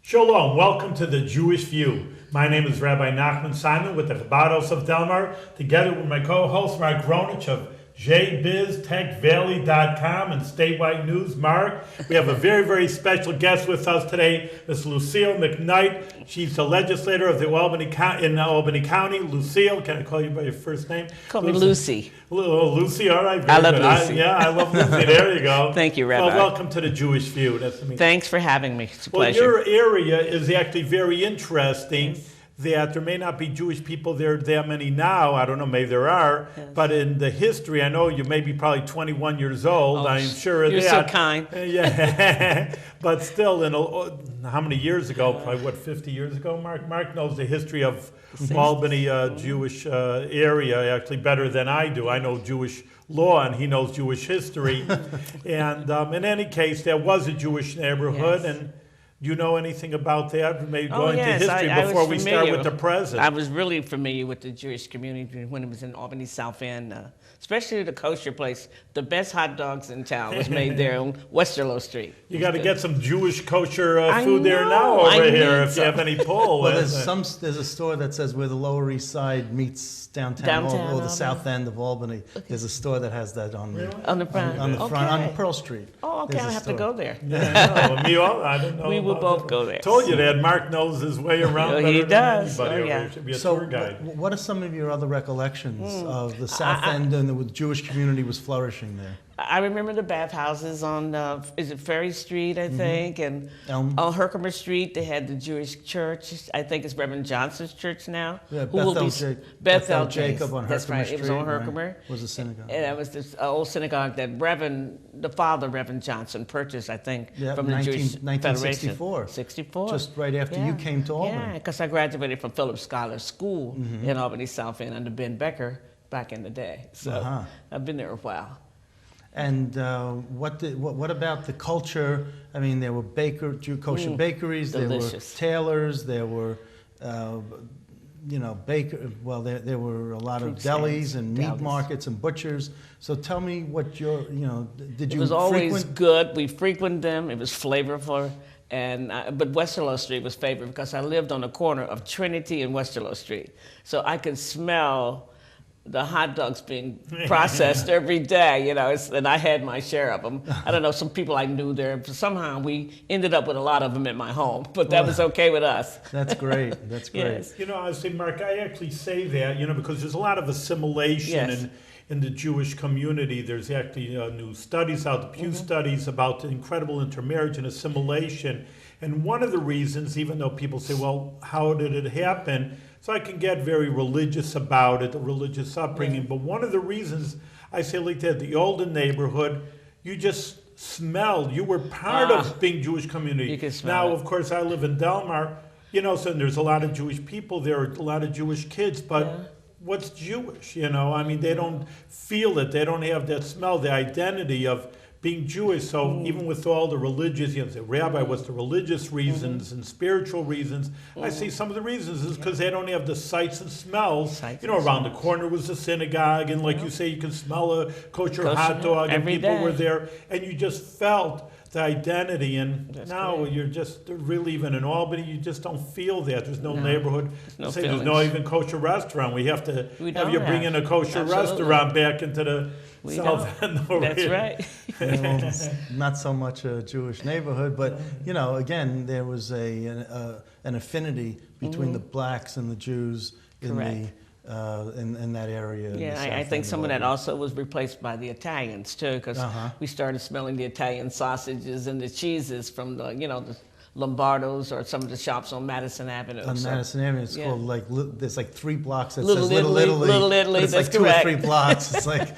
Shalom, welcome to the Jewish View. My name is Rabbi Nachman Simon with the Chabad of Delmar, together with my co-host Mark Gronich of jbiztechvalley.com and Statewide News. Mark, we have a very, very special guest with us today, Ms. Lucille McKnight. She's the legislator of the Albany County. Lucille, can I call you by your first name? Call me Luci. Luci, all right. I love Luci. I love Luci. There you go. Thank you, Rabbi. Well, welcome to the Jewish View. Thanks for having me. It's a pleasure. Well, your area is actually very interesting. Yes. That there may not be Jewish people there that many now. I don't know, maybe there are. Yes. But in the history, I know you may be probably 21 years old. I'm sure of that. You're so kind. Yeah. But still, how many years ago? Probably, 50 years ago, Mark? Mark knows the history of Albany Jewish area actually better than I do. I know Jewish law and he knows Jewish history. And in any case, there was a Jewish neighborhood. Yes. And do you know anything about that? Maybe go into history before we start with the present. I was really familiar with the Jewish community when it was in Albany South End, especially the kosher place. The best hot dogs in town was made there on Westerlo Street. You got to get some Jewish kosher food there now over here if you have any pull. Well, there's a store that says where the Lower East Side meets downtown or the South End of Albany. Okay. There's a store that has that on the front on Pearl Street. Oh, okay, I have to go there. Yeah, I don't know. We will both go there. Told you that Mark knows his way around. He does. He should be a tour guide. What are some of your other recollections of the South End and the Jewish community was flourishing there? I remember the bathhouses on, is it Ferry Street, I think, and on Herkimer Street, they had the Jewish church. I think it's Reverend Johnson's church now. Yeah, Bethel Jacob on Herkimer Street. That's right, it was on Herkimer. Right. Was a synagogue. And that was this old synagogue that the father, Reverend Johnson, purchased, I think, from the Jewish 1964. 64. Just right after you came to Albany. Yeah, because I graduated from Phillips Scholar School in Albany South End under Ben Becker back in the day. So I've been there a while. And what about the culture? I mean, there were kosher bakeries, delicious. There were tailors, there were, there were a lot of delis and meat markets and butchers. So tell me what did you It was always good. We frequented them. It was flavorful. But Westerlo Street was favorite because I lived on the corner of Trinity and Westerlo Street. So I could smell the hot dogs being processed every day, and I had my share of them. I don't know, some people I knew there, but somehow we ended up with a lot of them in my home, but that was okay with us. That's great, that's great. Yes. I say, Mark, I actually say that, because there's a lot of assimilation in the Jewish community. There's actually new studies out, the Pew studies about the incredible intermarriage and assimilation. And one of the reasons, even though people say, well, how did it happen? So I can get very religious about it, the religious upbringing. But one of the reasons I say like that, the older neighborhood, you just smelled. You were part of being Jewish community. You can smell now, of course, I live in Delmar. So there's a lot of Jewish people there, a lot of Jewish kids. But what's Jewish? They don't feel it. They don't have that smell, the identity of being Jewish. So even with all the religious, say, Rabbi, what's the religious reasons and spiritual reasons? I see some of the reasons is because they don't have the sights and smells. Around the corner was the synagogue, and like you say, you can smell a kosher hot dog, and people were there, and you just felt the identity. And now you're just really, even in Albany, you just don't feel that. There's no neighborhood. There's no even kosher restaurant. We have to have you bring in a kosher restaurant back into the South End. That's right. Not so much a Jewish neighborhood, but again, there was an affinity between the blacks and the Jews in that area. Yeah, I think some of that also was replaced by the Italians too, because we started smelling the Italian sausages and the cheeses from the Lombardo's or some of the shops on Madison Avenue. On Madison Avenue, it's called there's 3 blocks that Little says Little Italy. Little Italy, but it's that's like 2 correct. or 3 blocks. It's like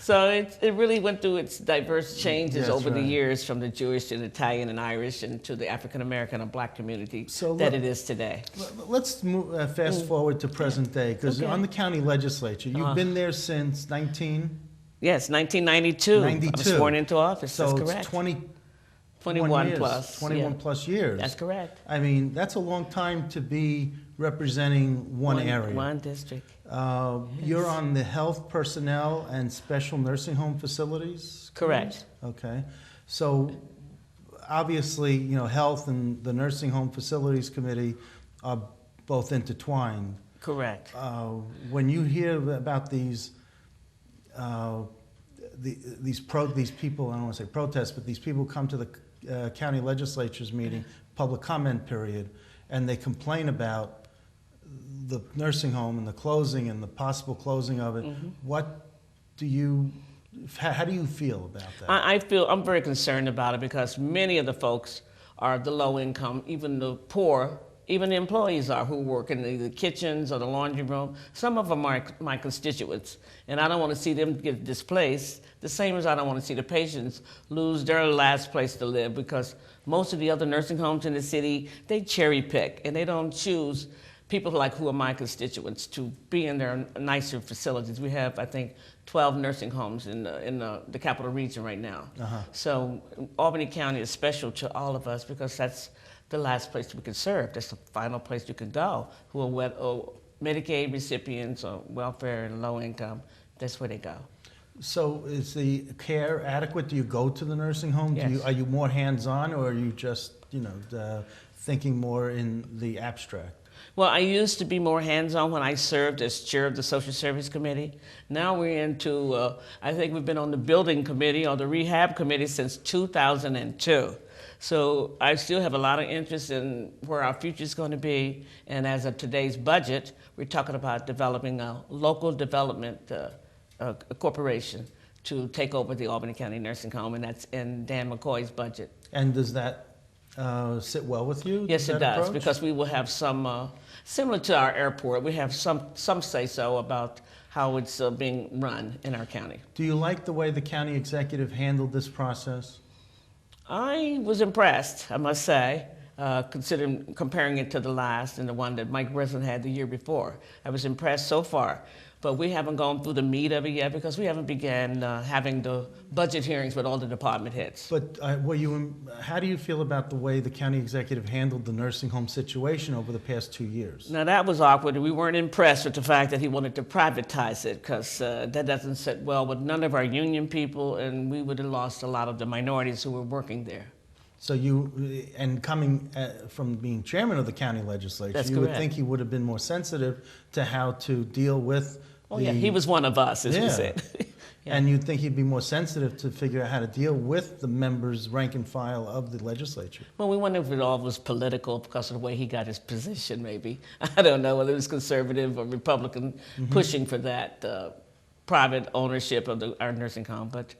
so it really went through its diverse changes over the years, from the Jewish to the Italian and Irish and to the African American and Black community that it is today. Let's move, fast forward to present day, because on the county legislature, you've been there since 1992. I was sworn into office. So that's correct. It's 21 plus years. That's correct. I mean, that's a long time to be representing one area. One district. You're on the health personnel and special nursing home facilities? Correct. Okay. So obviously, you know, health and the nursing home facilities committee are both intertwined. Correct. When you hear about these these people, I don't want to say protests, but these people come to the county legislature's meeting, public comment period, and they complain about the nursing home and the closing and the possible closing of it. What do you, how do you feel about that? I'm very concerned about it because many of the folks are the low income, even the poor. Even the employees are who work in the kitchens or the laundry room. Some of them are my constituents, and I don't want to see them get displaced, the same as I don't want to see the patients lose their last place to live, because most of the other nursing homes in the city, they cherry pick, and they don't choose people like who are my constituents to be in their nicer facilities. We have, I think, 12 nursing homes in the capital region right now. So Albany County is special to all of us because that's the last place we can serve. That's the final place you can go. Who are Medicaid recipients or welfare and low income, that's where they go. So is the care adequate? Do you go to the nursing home? Yes. Are you more hands-on, or are you just, you know, thinking more in the abstract? Well, I used to be more hands-on when I served as chair of the Social Service Committee. Now we're into, I think we've been on the building committee or the rehab committee since 2002. So I still have a lot of interest in where our future is going to be. And as of today's budget, we're talking about developing a local development corporation to take over the Albany County Nursing Home, and that's in Dan McCoy's budget. And does that sit well with you? Yes, it does, approach? because we will have some, similar to our airport, we have some say-so about how it's being run in our county. Do you like the way the county executive handled this process? I was impressed, I must say, considering comparing it to the last and the one that Mike Breslin had the year before. I was impressed so far, but we haven't gone through the meat of it yet because we haven't began having the budget hearings with all the department heads. But how do you feel about the way the county executive handled the nursing home situation over the past 2 years? Now that was awkward. We weren't impressed with the fact that he wanted to privatize it because that doesn't sit well with none of our union people, and we would have lost a lot of the minorities who were working there. So and coming from being chairman of the county legislature, That's you correct. would think he would have been more sensitive to how to deal with yeah, he was one of us, as we said. Yeah. And you'd think he'd be more sensitive to figure out how to deal with the members, rank and file of the legislature. Well, we wonder if it all was political because of the way he got his position, maybe. I don't know whether it was conservative or Republican pushing for that private ownership of our nursing home. But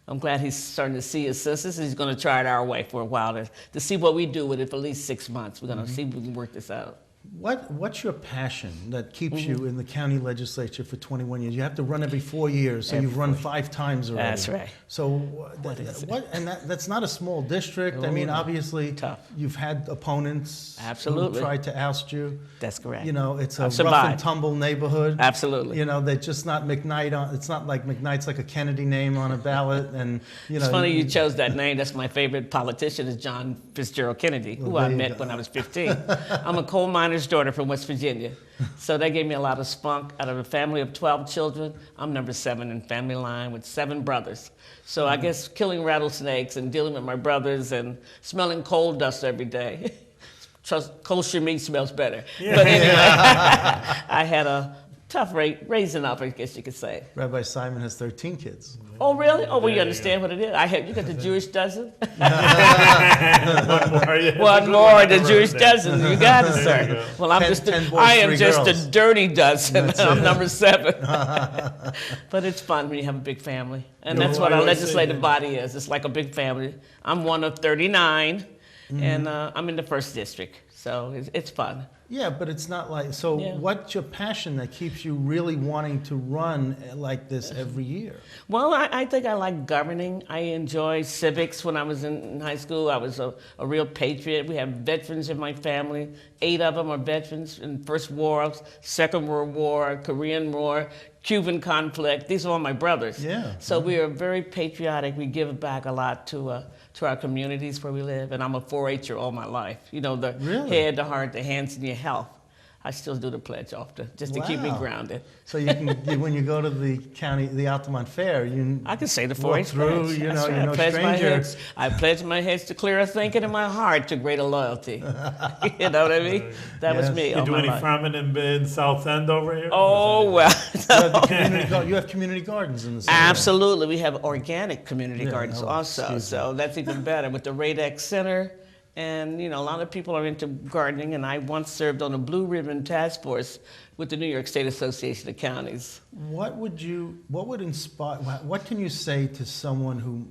I'm glad he's starting to see his sisters. He's going to try it our way for a while to see what we do with it for at least 6 months. We're going to see if we can work this out. What's your passion that keeps you in the county legislature for 21 years? You have to run every 4 years, so you've run 5 times already. That's right. So that's not a small district. I mean, obviously, tough. You've had opponents Absolutely. who tried to oust you. That's correct. You know, it's a I've rough survived. and tumble neighborhood. Absolutely. You know, they're just not McKnight. It's not like McKnight's like a Kennedy name on a ballot, and you know. It's funny you chose that name. That's my favorite politician is John Fitzgerald Kennedy, who I met when I was 15. I'm a coal miner's daughter from West Virginia. So that gave me a lot of spunk. Out of a family of 12 children, I'm number 7 in family line with 7 brothers. So I guess killing rattlesnakes and dealing with my brothers and smelling coal dust every day. Kosher meat smells better. Yeah. But anyway, I had a tough raising up, I guess you could say. Rabbi Simon has 13 kids. Oh, really? Oh, well, you understand what it is? You got the Jewish dozen? One more, the Jewish dozen. You got it, sir. Well, I am just a dirty dozen. I'm number 7. But it's fun when you have a big family. And that's what our legislative body is. It's like a big family. I'm one of 39, and I'm in the 1st district. So it's fun. Yeah, but it's not like, so what's your passion that keeps you really wanting to run like this every year? Well, I think I like governing. I enjoy civics. When I was in high school, I was a real patriot. We have veterans in my family. 8 of them are veterans in First War, Second World War, Korean War, Cuban conflict. These are all my brothers. Yeah. So we are very patriotic. We give back a lot to our communities where we live. And I'm a 4-H'er all my life. You know, the head, the heart, the hands, and your health. I still do the pledge often, just to keep me Wow. grounded. So you can, when you go to the Altamont Fair, I can say the walk 4-H through, pledge. you That's know, right. you're no I pledge my stranger. heads. I pledge my heads to clearer thinking and my heart to greater loyalty. You know what I mean? That was Yes. me. You all do my any life. farming in South End over here? Oh, well. You have community gardens in the center. Absolutely. We have organic community Yeah, gardens oh, also. excuse So that's even better with the Radex Center. And, you know, a lot of people are into gardening. And I once served on a Blue Ribbon Task Force with the New York State Association of Counties. What would inspire, what can you say to someone who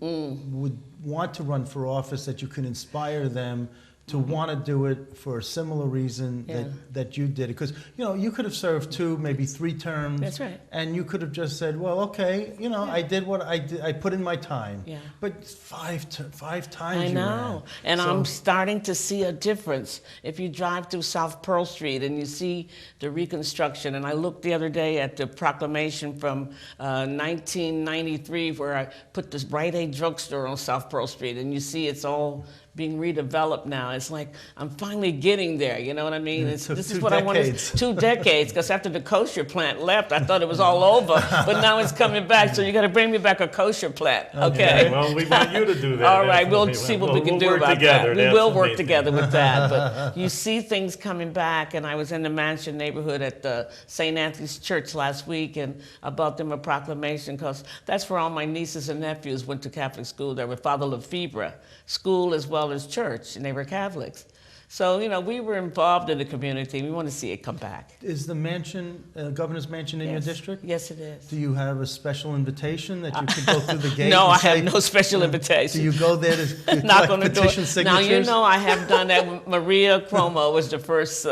would want to run for office that you can inspire them to want to do it for a similar reason that you did it? Because, you know, you could have served 2, maybe 3 terms. That's right. And you could have just said, well, okay, you know, I did what I did. I put in my time. Yeah. But five times I you know. ran. And So- I'm starting to see a difference. If you drive through South Pearl Street and you see the reconstruction, and I looked the other day at the proclamation from 1993 where I put this Rite Aid drugstore on South Pearl Street, and you see it's all being redeveloped now. It's like I'm finally getting there. You know what I mean? It took This is 2 what I wanted. decades. 2 decades, because after the kosher plant left, I thought it was all over, but now it's coming back. So you got to bring me back a kosher plant, okay? Well, we want you to do that. All right, we'll definitely. see what we can do work about together. that. We That's will the work main together thing. with that. But you see things coming back, and I was in the Mansion neighborhood at the St. Anthony's Church last week, and I brought them a proclamation because that's where all my nieces and nephews went to Catholic school. They were Father Lefebvre, school as well as church, and they were Catholics. So, you know, we were involved in the community. We want to see it come back. Is the mansion, governor's mansion in your Yes. district? Yes, it is. Do you have a special invitation that you could go through the gate? No, and I say- have no special invitation. Do you go there to Knock collect on the door. petition Now, signatures? you know I have done that. Maria Cuomo was the first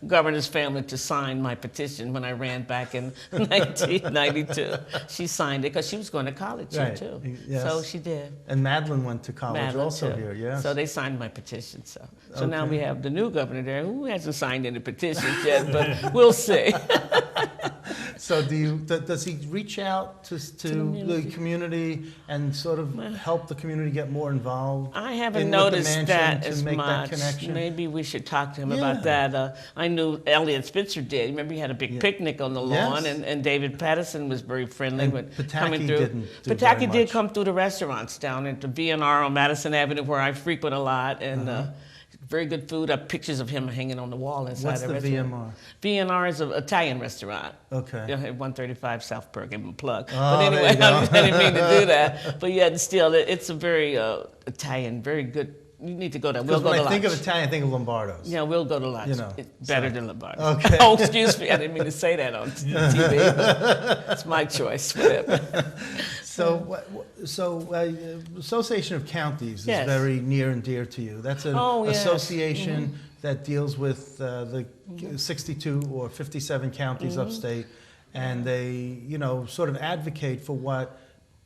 governor's family to sign my petition when I ran back in 1992. She signed it because she was going to college here, Right. too. Yes. So she did. And Madeline went to college Madeline, also too. here, yes. So they signed my petition. So now Okay. we have the new governor there who hasn't signed any petitions yet, but we'll see. So does he reach out to the community and sort of help the community get more involved? I with haven't the noticed mansion that to as make that much. connection? Maybe we should talk to him Yeah. about that. I knew Elliot Spitzer did. Remember, he had a big picnic on the lawn, Yes. and David Patterson was very friendly And with Pataki coming through. didn't do Pataki very did much. come through the restaurants down at the B&R on Madison Avenue, where I frequent a lot, and very good food. I have pictures of him hanging on the wall inside What's the the restaurant. VMR? B&R is an Italian restaurant. Okay. Yeah, at 135 South Perk, give him a plug. Oh, But there anyway, you go. I didn't mean to do that. But yet, still, it's a very Italian, very good. You need to go there. We'll Because go when to I think of lunch. Italian, I think of Lombardo's. Yeah, we'll go to lunch. You know, It's better so- than Lombardo. Okay. Oh, excuse me. I didn't mean to say that on TV. But it's my choice. Whatever. So, Association of Counties is Yes. very near and dear to you. That's an Oh, yes. association that deals with the 62 or 57 counties upstate, and they, you know, sort of advocate for what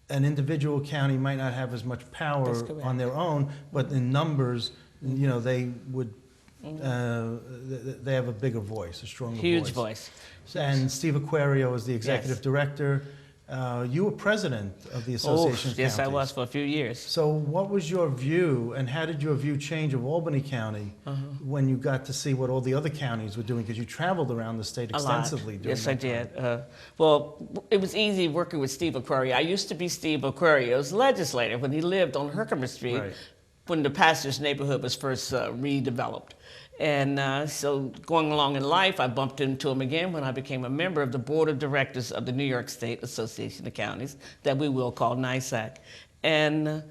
an individual county might not have as much power That's correct. on their own, but in numbers, you know, they would. They have a bigger voice, a stronger Huge voice. And Steve Aquario is the executive Yes. director. You were president of the Association of Yes, I Counties. was for a few years. So what was your view, and how did your view change of Albany County when you got to see what all the other counties were doing? Because you traveled around the state A lot. extensively during Yes, I that time. did. Well, it was easy working with Steve Aquario. I used to be Steve Aquario's legislator when he lived on Herkimer Street Right. when the pastor's neighborhood was first redeveloped. And so going along in life, I bumped into him again when I became a member of the board of directors of the New York State Association of Counties, that we will call NYSAC. And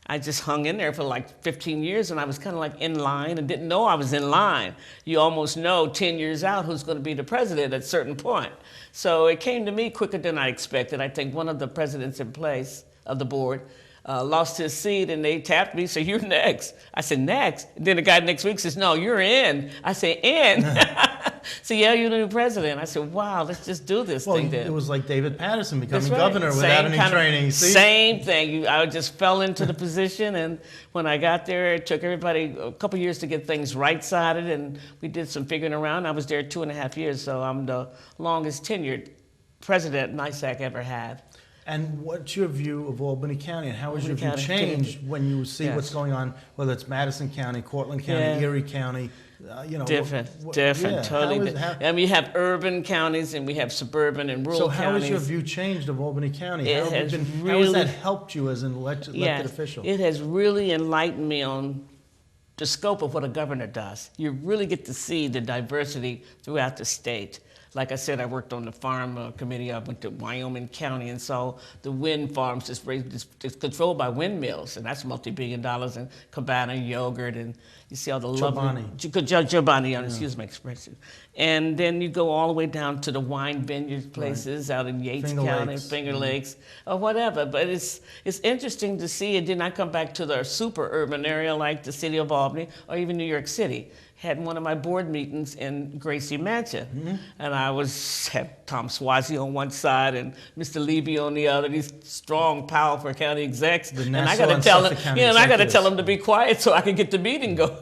I just hung in there for like 15 years, and I was kind of like in line and didn't know I was in line. You almost know 10 years out who's going to be the president at a certain point. So it came to me quicker than I expected. I think one of the presidents in place of the board lost his seat, and they tapped me, said, "You're next." I said, "Next?" And then the guy next week says, "No, you're in." I said, "In?" So, "Yeah, you're the new president." I said, "Wow, let's just do this Well, thing then." it was like David Patterson becoming That's right. governor without any kind of- training. See? Same thing. I just fell into the position, and when I got there, it took everybody a couple years to get things right-sided, and we did some figuring around. I was there 2.5 years, so I'm the longest tenured president NYSAC ever had. And what's your view of Albany County, and how has your view Albany County. changed when you see Yes. what's going on, whether it's Madison County, Cortland County, Yeah. Erie County? Different, yeah, totally. how- I mean, we have urban counties and we have suburban and rural So how counties. has your view changed of Albany County? It How has how has really- that helped you as an elected Yes, official? it has really enlightened me on the scope of what a governor does. You really get to see the diversity throughout the state. Like I said, I worked on the farm committee. I went to Wyoming County and saw the wind farms it's controlled by windmills, and that's multi-billion dollars, and Cabana yogurt, and you see all the lovely Chobani, excuse my expression. And then you go all the way down to the wine vineyard places out in Yates Finger County, Lakes. Finger Lakes, or whatever. But it's interesting to see it. Then I come back to the super urban area like the city of Albany or even New York City. Had one of my board meetings in Gracie Mansion, and I had Tom Swazi on one side and Mr. Levy on the other. These strong, powerful county execs, and I got to tell them, and I got to tell them to be quiet so I could get the meeting going.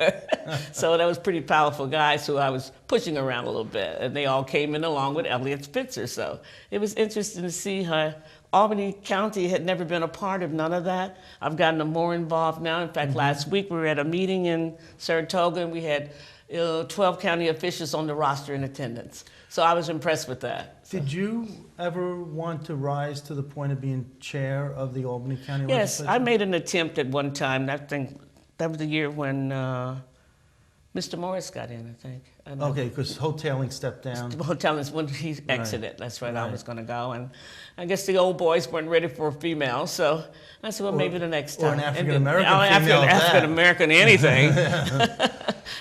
So that was pretty powerful guys who I was pushing around a little bit, and they all came in along with Elliot Spitzer. So it was interesting to see how Albany County had never been a part of none of that. I've gotten more involved now. In fact, last week we were at a meeting in Saratoga, and we had 12 county officials on the roster in attendance. So I was impressed with that. Did you ever want to rise to the point of being chair of the Albany County Yes, Legislature? I made an attempt at one time. I think that was the year when Mr. Morris got in, I think. Okay, because Hoteling stepped down. Hotel is when he exited. That's right, I Right. was going to go. And I guess the old boys weren't ready for a female, so I said, well, maybe the next time. Or an African-American female at that. African-American, anything.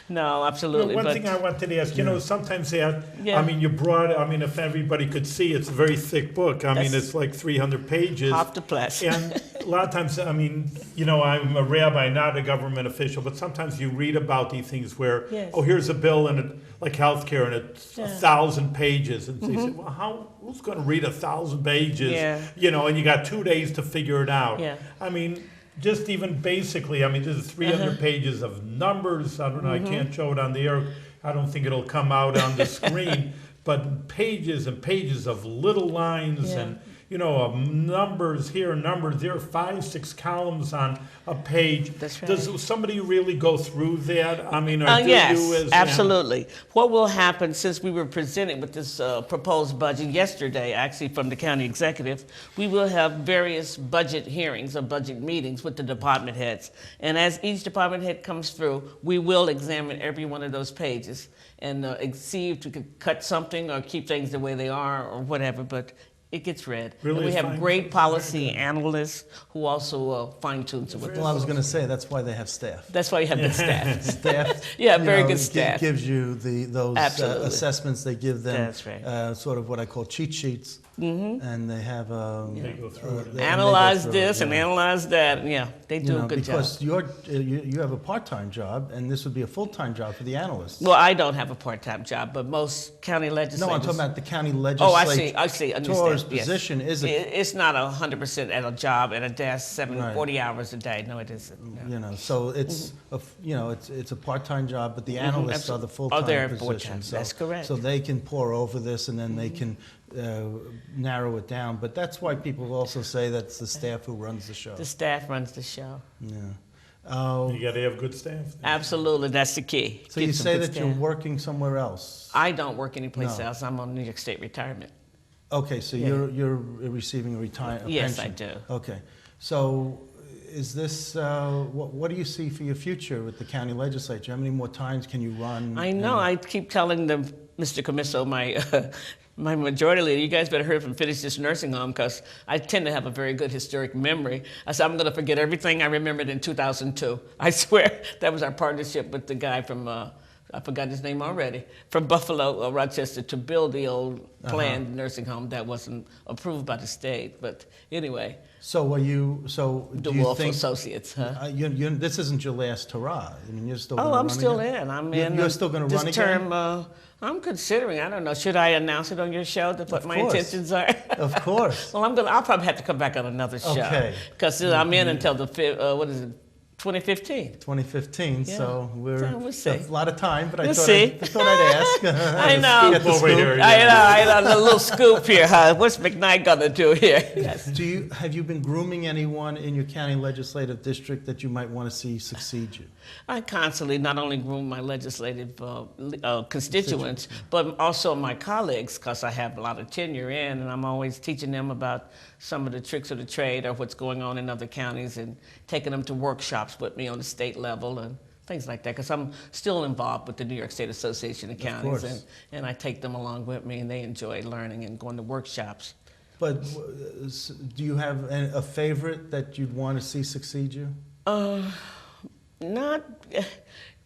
No, absolutely. One but thing I wanted to ask, sometimes they have, Yeah. I mean, if everybody could see, it's a very thick book. I mean, That's- it's like 300 pages. Half the place. And a lot of times, I mean, I'm a rabbi, not a government official, but sometimes you read about these things where, Yes. here's a bill and like healthcare and it's Yeah. 1,000 pages. And they say, well, who's going to read 1,000 pages? Yeah. And you got 2 days to figure it out. Yeah. I mean, just even basically, I mean, this is 300 pages of numbers. I don't know, I can't show it on the air. I don't think it'll come out on the screen. But pages and pages of little lines Yeah. and, of numbers here, numbers there, 5, 6 columns on a page. That's right. Does somebody really go through that? I mean, or do Yes, you as... absolutely. What will happen, since we were presented with this proposed budget yesterday, actually from the county executive, we will have various budget hearings or budget meetings with the department heads. And as each department head comes through, we will examine every one of those pages and see if we could cut something or keep things the way they are or whatever, but it gets read. Really And we have fine- great policy very good. analysts who also fine-tune it with Well, I us. was going to say, that's why they have staff. That's why you have good staff. Staff, Yeah, very good staff. Gives you those Absolutely. assessments. They give them That's right. sort of what I call cheat sheets, and they have They go through it. and they go Analyze through this it, and yeah. analyze that. And yeah, they do a good job. because you have a part-time job, and this would be a full-time job for the analysts. Well, I don't have a part-time job, but most county legislators. No, I'm talking about the county legislature. Oh, I see. Understand. Yes. Position is a It's not 100% at a job at a desk, Right. 40 hours a day. No, it isn't. No. so it's it's a part-time job, but the analysts are the full-time they're position. full-time. That's correct. So they can pour over this, and then they can narrow it down. But that's why people also say that's the staff who runs the show. The staff runs the show. Yeah. You got to have good staff. Absolutely, that's the key. So Get you some say good that you're staff. working somewhere else. I don't work anyplace No. else. I'm on New York State retirement. Okay, so Yeah. you're receiving a Yes, pension. I do. Okay, so is this what do you see for your future with the county legislature? How many more times can you run? I know. I keep telling them, Mr. Commisso, my majority leader, you guys better hurry up and finish this nursing home because I tend to have a very good historic memory. I said, I'm going to forget everything I remembered in 2002. I swear that was our partnership with the guy from, I forgot his name already, from Buffalo, Rochester, to build the old planned nursing home that wasn't approved by the state. But anyway, So are you? So do you DeWolf think Associates, huh? this isn't your last hurrah? I mean, you're still. Oh, gonna I'm run still again? in. I'm You're- in. You're still going to run this again. term. I'm considering. I don't know. Should I announce it on your show that what Of my course. intentions are? Of course. Well, I'll probably have to come back on another show Okay. because I'm in until the 2015. 2015, Yeah. so So we'll see. a lot of time, but I We'll thought, see. I thought I'd ask. I know. Get the Over scoop. here, I know, the little scoop here, huh? What's McKnight gonna do here? Yes. Have you been grooming anyone in your county legislative district that you might want to see succeed you? I constantly not only groom my legislative constituents, but also my colleagues, because I have a lot of tenure in, and I'm always teaching them about some of the tricks of the trade or what's going on in other counties, and taking them to workshops with me on the state level and things like that, because I'm still involved with the New York State Association of Counties, and I take them along with me, and they enjoy learning and going to workshops. But do you have a favorite that you'd want to see succeed you? Not,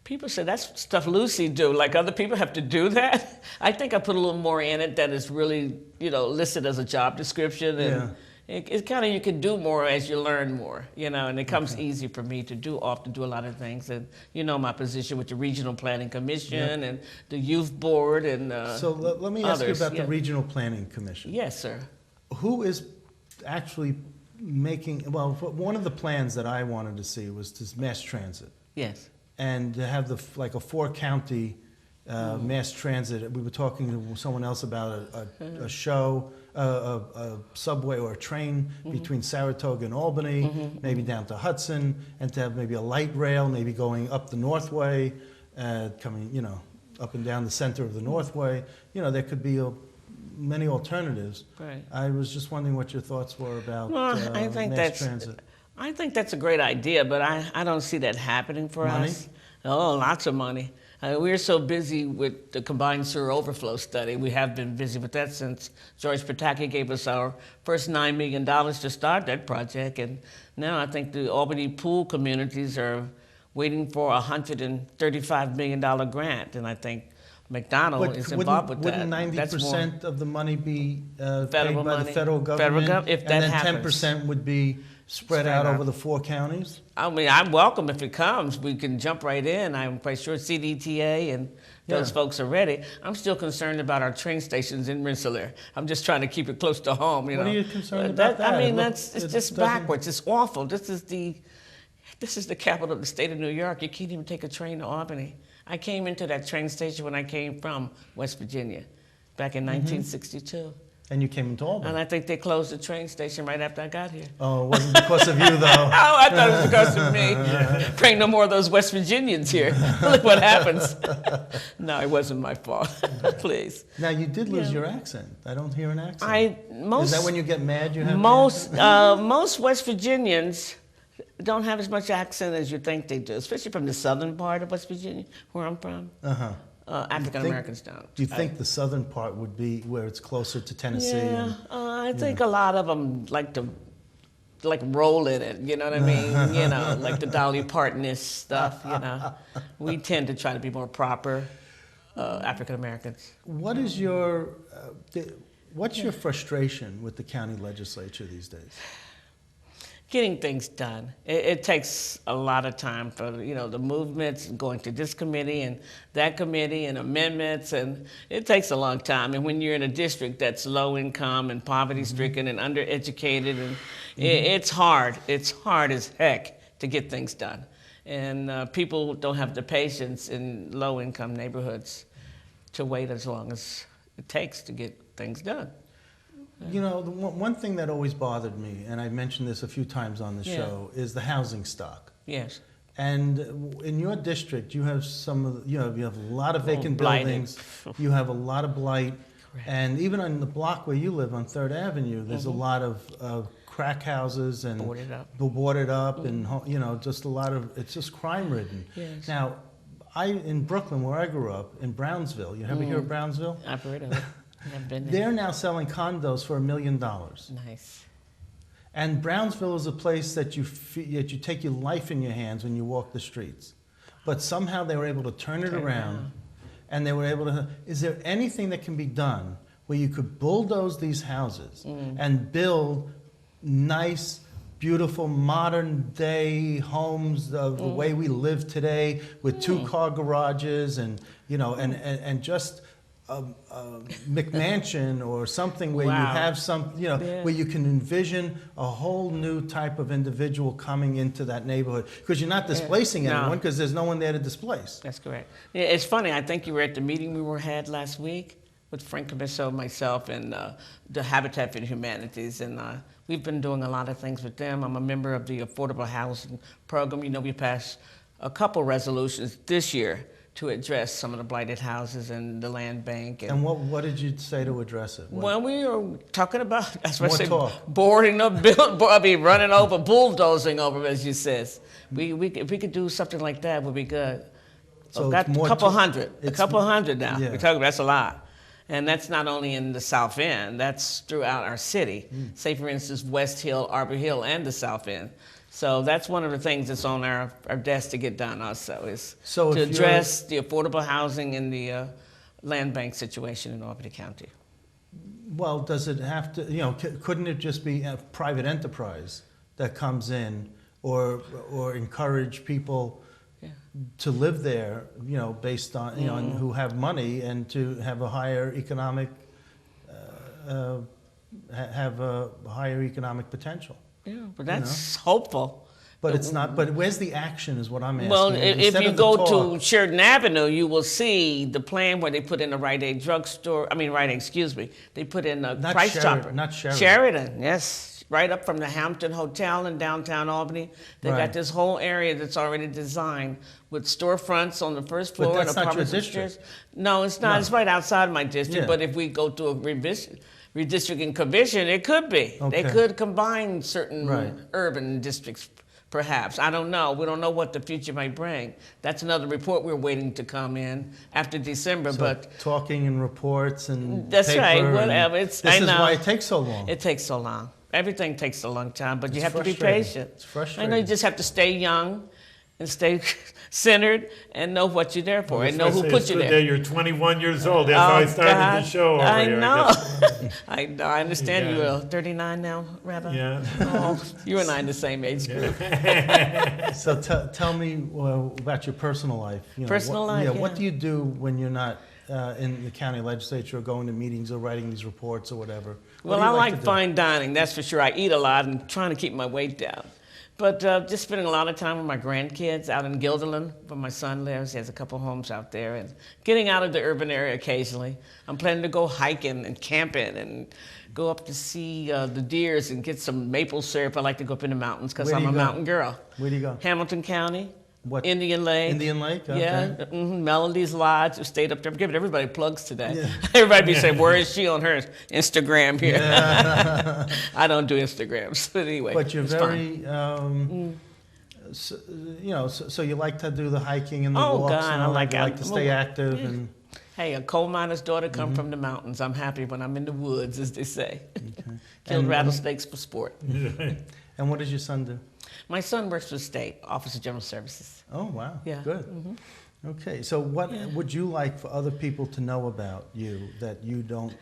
people say that's stuff Luci do, like other people have to do that. I think I put a little more in it that is really, listed as a job description, and it's kind of, you can do more as you learn more, and it comes easy for me to do a lot of things. And my position with the Regional Planning Commission and the Youth Board and So let me ask you others. about the Regional Planning Commission. Yes, sir. Who is actually making, well, one of the plans that I wanted to see was this mass transit. Yes. And to have like a 4-county mass transit. We were talking to someone else about a show, a subway or a train between Saratoga and Albany, maybe down to Hudson, and to have maybe a light rail, maybe going up the Northway, coming, up and down the center of the Northway. There could be many alternatives. Right. I was just wondering what your thoughts were about I think mass transit. I think that's a great idea, but I don't see that happening for us. Oh, lots of money. We're so busy with the combined sewer overflow study. We have been busy with that since George Pataki gave us our first $9 million to start that project. And now I think the Albany pool communities are waiting for a $135 million grant. And I think McDonald is involved with that. Wouldn't 90% of the money be paid by the federal government? If that and then happens. 10% would be spread out over the 4 counties? I mean, I'm welcome if it comes. We can jump right in. I'm quite sure CDTA and those folks are ready. I'm still concerned about our train stations in Rensselaer. I'm just trying to keep it close to home. What are you concerned about that? I mean, it's just backwards. It's awful. This is the capital of the state of New York. You can't even take a train to Albany. I came into that train station when I came from West Virginia back in 1962. And you came into Albany. And I think they closed the train station right after I got here. Oh, it wasn't because of you, though. Oh, I thought it was because of me. Bring no more of those West Virginians here. Look what happens. No, it wasn't my fault. Please. Now, you did lose your accent. I don't hear an accent. Is that when you get mad you have most West Virginians don't have as much accent as you think they do, especially from the southern part of West Virginia, where I'm from. African Americans don't. Do you think the southern part would be where it's closer to Tennessee? Yeah, I think a lot of them like to roll in it. You know what I mean? Like the Dolly Parton-ish stuff. We tend to try to be more proper African Americans. What is what's your frustration with the county legislature these days? Getting things done. It takes a lot of time for the movements, going to this committee and that committee and amendments, and it takes a long time. And when you're in a district that's low income and poverty stricken and undereducated, and it's hard. It's hard as heck to get things done. And people don't have the patience in low income neighborhoods to wait as long as it takes to get things done. The one thing that always bothered me, and I mentioned this a few times on the show, is the housing stock. Yes. And in your district, you have you have a lot of vacant buildings. You have a lot of blight. Correct. And even on the block where you live on 3rd Avenue, there's a lot of crack houses and boarded up and just a lot of, it's just crime ridden. Yes. Now, in Brooklyn, where I grew up, in Brownsville, you ever hear of Brownsville? I've heard of it. I've been there. They're now selling condos for $1 million. Nice. And Brownsville is a place that you take your life in your hands when you walk the streets. But somehow they were able to turn it around, and they were able to. Is there anything that can be done where you could bulldoze these houses and build nice, beautiful, modern-day homes of the way we live today, with 2-car garages and and just McMansion or something where you Wow. have some, Yeah. where you can envision a whole new type of individual coming into that neighborhood, because you're not displacing No. anyone, because there's no one there to displace. That's correct. Yeah, it's funny. I think you were at the meeting we had last week with Frank Camiso, myself, and the Habitat for Humanities, and we've been doing a lot of things with them. I'm a member of the Affordable Housing Program. You know, we passed a couple resolutions this year to address some of the blighted houses and the land bank. And what did you say to address it? Well, we were talking about, that's what I More say, talk. boarding up, running over, bulldozing over, as you says. If we could do something like that, would be good. So We've got it's more a couple to- hundred it's- now. yeah. We're talking, that's a lot. And that's not only in the South End, that's throughout our city. Say, for instance, West Hill, Arbor Hill, and the South End. So that's one of the things that's on our desk to get done also, is So to if address the affordable housing and the land bank situation in Albany County. Well, does it have to, couldn't it just be a private enterprise that comes in, or encourage people Yeah. to live there, based on, and who have money, and to have a higher economic, have a higher economic potential? Yeah, but that's hopeful. But it's not, but where's the action is what I'm asking. Well, if Instead you of the go talk. to Sheridan Avenue, you will see the plan where they put in a Rite Aid drugstore. They put in a Not Price Sheridan, Chopper. not Sheridan. Sheridan, yes. Right up from the Hampton Hotel in downtown Albany. They Right. got this whole area that's already designed with storefronts on the first But floor. that's and not your apartments district. upstairs. No, it's not. No. It's right outside my district. Yeah. But if we go to a redistricting commission, it could be. Okay. They could combine certain Right. urban districts, perhaps. I don't know. We don't know what the future might bring. That's another report we're waiting to come in after December. So but talking and reports and that's paper right. and Whatever. this I is know. why it takes so long. It takes so long. Everything takes a long time, but you It's have to be frustrating. patient. It's I know frustrating. you just have to stay young and stay centered and know what you're there for and know who Especially put it's you good there. that you're 21 years old. That's how I started God. the show over I here. know. guess. I know. I understand Yeah. you're 39 now, Rabbi. Yeah. Oh, you and I in the same age group. So tell me about your personal life. Personal what, life, Yeah, what yeah. do you do when you're not in the county legislature or going to meetings or writing these reports or whatever? What Well, do you I like to do? fine dining, that's for sure. I eat a lot and trying to keep my weight down. But just spending a lot of time with my grandkids out in Guilderland, where my son lives. He has a couple homes out there. And getting out of the urban area occasionally. I'm planning to go hiking and camping and go up to see the deers and get some maple syrup. I like to go up in the mountains because Where do I'm a you go? mountain girl. Where do you go? Hamilton County. What? Indian Lake. Indian Lake? Okay. Yeah, Melody's Lodge. We stayed up there. I'm giving everybody plugs today. Yeah. Everybody be saying, where is she on her Instagram here? Yeah. I don't do Instagrams. But anyway, But you're it's fine. very, so you like to do the hiking and the Oh, walks God, and I all like that? You it. like to stay Well, active yeah. and... Hey, a coal miner's daughter come Mm-hmm. from the mountains. I'm happy when I'm in the woods, as they say. Killed And- rattlesnakes for sport. And what does your son do? My son works for the state, Office of General Services. Oh, wow. Yeah. Good. Okay, so what would you like for other people to know about you that you don't,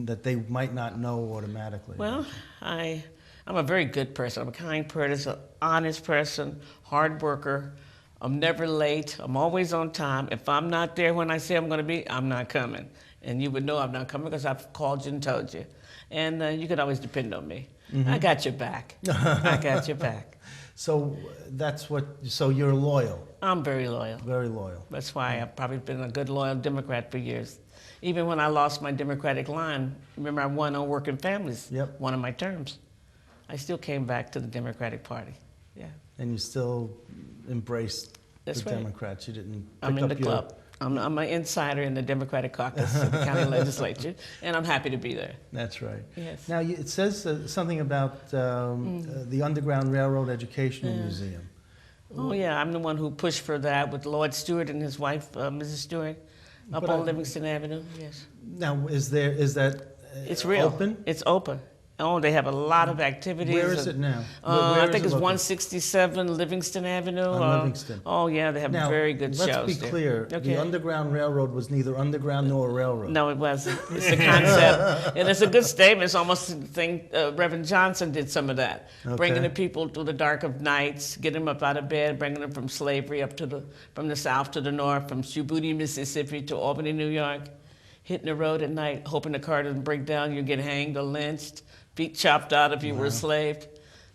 that they might not know automatically? Well, I'm a very good person. I'm a kind person, honest person, hard worker. I'm never late. I'm always on time. If I'm not there when I say I'm going to be, I'm not coming. And you would know I'm not coming because I've called you and told you. And you can always depend on me. I got your back. I got your back. So so you're loyal, I'm very loyal. very loyal. That's why I've probably been a good, loyal Democrat for years. Even when I lost my Democratic line, remember I won on Working Families, Yep. one of my terms. I still came back to the Democratic Party. Yeah, And you still embraced That's the right. Democrats. You didn't pick I'm in up the your... club. I'm an insider in the Democratic caucus of the county legislature, and I'm happy to be there. That's right. Yes. Now, it says something about the Underground Railroad Educational Museum. Oh yeah, I'm the one who pushed for that with Lord Stewart and his wife, Mrs. Stewart, up But on Livingston Avenue. Yes. Now, is that It's real. open? It's open. Oh, they have a lot of activities. Where is and- it now? I Where is think it it's located? 167 Livingston Avenue. On Livingston. Oh, yeah, they have Now, very good shows let's be there. clear. Okay. The Underground Railroad was neither underground nor a railroad. No, it wasn't. It's a concept. And it's a good statement. It's almost the thing, Reverend Johnson did some of that. Okay. Bringing the people through the dark of nights, getting them up out of bed, bringing them from slavery up to from the south to the north, from Shibuya, Mississippi to Albany, New York. hitting the road at night, hoping the car doesn't break down, you get hanged or lynched, feet chopped out if you were a slave.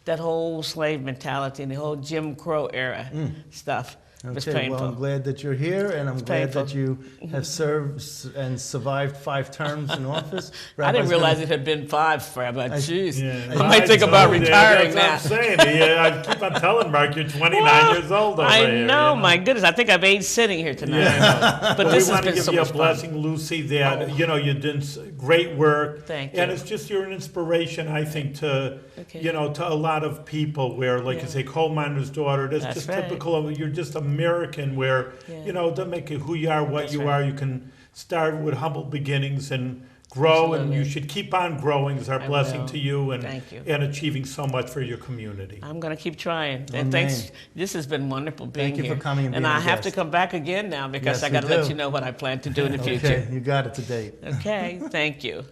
That whole slave mentality and the whole Jim Crow era stuff was Okay, painful. well, I'm glad that you're here, and I'm glad painful. that you have served and survived 5 terms in office. I didn't Rabbi's realize gonna- it had been 5, Rabbi. Jeez. Yeah, I might think about told you, retiring that's now. what I'm saying. Yeah, I keep on telling Mark, you're 29 years old over I here. know, you my goodness. I think I've aged sitting here tonight. Yeah. But Well, this we has want to been give so you a much fun. blessing, Lucy, that, you know, you did great work. Thank And you. it's just, you're an inspiration, I think, to, Okay. you know, to a lot of people where, like you Yeah. say, coal miner's daughter, that's That's just right. typical of, you're just American where, Yeah. you know, it doesn't make it who you are, what That's you right. are. You can start with humble beginnings and grow, and you Absolutely. should keep on growing is our I blessing will. to you, Thank you. and achieving so much for your community. I'm going to keep trying. Amen. And thanks. This has been wonderful being Thank you here. for coming and being I our have to guest. come back again now because Yes, I got to we let do. you know what I plan to do in the Okay, future. you got it to date. Okay, thank you.